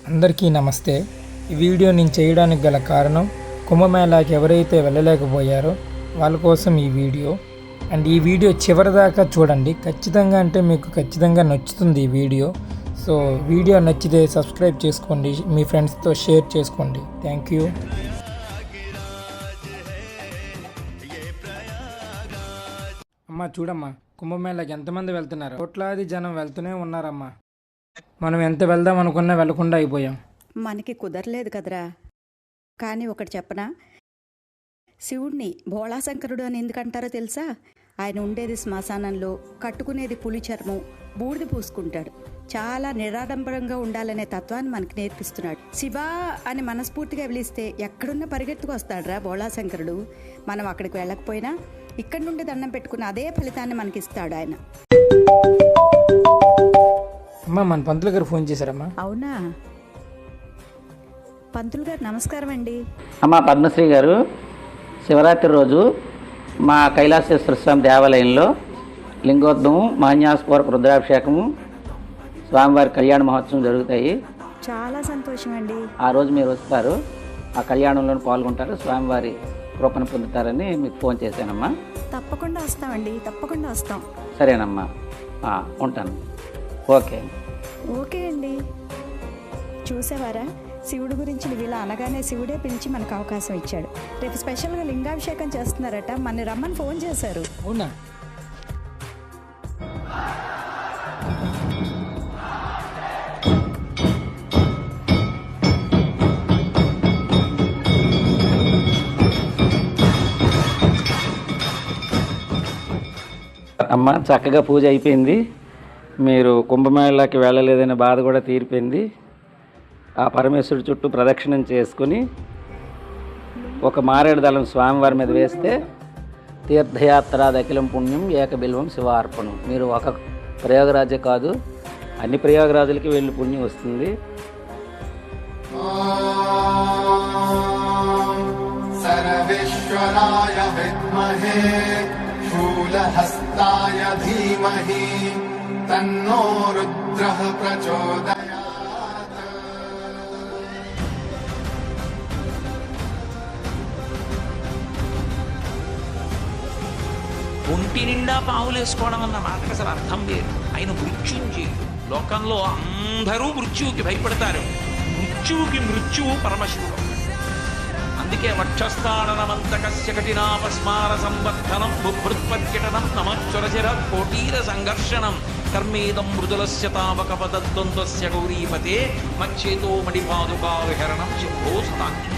అందరికీ నమస్తే. ఈ వీడియో నేను చేయడానికి గల కారణం కుంభమేళాకి ఎవరైతే వెళ్ళలేకపోయారో వాళ్ళ కోసం ఈ వీడియో. అండ్ ఈ వీడియో చివరిదాకా చూడండి, ఖచ్చితంగా అంటే మీకు ఖచ్చితంగా నచ్చుతుంది ఈ వీడియో. సో వీడియో నచ్చితే సబ్స్క్రైబ్ చేసుకోండి, మీ ఫ్రెండ్స్తో షేర్ చేసుకోండి. Thank you. అమ్మ చూడమ్మా, కుంభమేళాకి ఎంతమంది వెళ్తున్నారు? కోట్లాది జనం వెళ్తూనే ఉన్నారమ్మా. మనం ఎంత వెళ్దాం అనుకున్నా వెళ్లకుండా అయిపోయాం. మనకి కుదరలేదు కదరా. కానీ ఒకటి చెప్పనా, శివుడిని భోళాశంకరుడు అని ఎందుకంటారో తెలుసా? ఆయన ఉండేది శ్మశానంలో, కట్టుకునేది పులి చర్మం, బూడిద పూసుకుంటాడు. చాలా నిరాడంబరంగా ఉండాలనే తత్వాన్ని మనకి నేర్పిస్తున్నాడు. శివ అని మనస్ఫూర్తిగా పిలిస్తే ఎక్కడున్నా పరిగెత్తుకు వస్తాడురా భోళాశంకరుడు. మనం అక్కడికి వెళ్ళకపోయినా ఇక్కడి నుండి దండం పెట్టుకున్న అదే ఫలితాన్ని మనకి ఇస్తాడు ఆయన. అమ్మా, మన పంతులు గారు ఫోన్ చేశారమ్మా. అవునా? పంతులు గారు నమస్కారం అండి. అమ్మ పద్మశ్రీ గారు, శివరాత్రి రోజు మా కైలాసేశ్వర స్వామి దేవాలయంలో లింగోద్భవం, మహాన్యాసపూర్వక రుద్రాభిషేకము, స్వామివారి కళ్యాణ మహోత్సవం జరుగుతాయి. చాలా సంతోషం అండి. ఆ రోజు మీరు వస్తారు, ఆ కళ్యాణంలో పాల్గొంటారు, స్వామివారి కృపను పొందుతారని మీకు ఫోన్ చేశానమ్మా. తప్పకుండా వస్తామండి, తప్పకుండా వస్తాం. సరేనమ్మా, ఉంటాను. ఓకే ఓకే అండి. చూసేవారా, శివుడి గురించి నువ్వు ఇలా అనగానే శివుడే పిలిచి మనకు అవకాశం ఇచ్చాడు. రేపు స్పెషల్గా లింగాభిషేకం చేస్తున్నారట, మన రమ్మని ఫోన్ చేశారు. అవునా? అమ్మ, చక్కగా పూజ అయిపోయింది. మీరు కుంభమేళాకి వెళ్ళలేదనే బాధ కూడా తీరిపోయింది. ఆ పరమేశ్వరుడి చుట్టూ ప్రదక్షిణం చేసుకుని ఒక మారేడు దళం స్వామివారి మీద వేస్తే తీర్థయాత్రాదఖిలం పుణ్యం ఏకబిల్వం శివార్పణం. మీరు ఒక ప్రయోగరాజే కాదు, అన్ని ప్రయోగరాజులకి వెళ్ళి పుణ్యం వస్తుంది. సర్వేశ్వరాయ విద్మహే శూలహస్తాయ ధీమహి తన్నో రుద్రః ప్రచోదయాత్. ఒంటి నిండా పావులేసుకోవడం అన్న మాటకు అసలు అర్థం లేదు. ఆయన మృత్యుంజయుడు. లోకంలో అందరూ మృత్యువుకి భయపడతారు. మృత్యువు పరమశివుడు. అందుకే వక్షస్థానమంతకస్య కఠినాపస్మార సంవర్ధనం బుభృత్పర్యటనం నమశ్వరశిర కోటీర సంఘర్షణం కర్మేదం మృదులస్య తావక పదద్వంద్వస్య గౌరీపతే మచ్చేతో మణిపాదుకా విహరణం శంభో సదాంగి.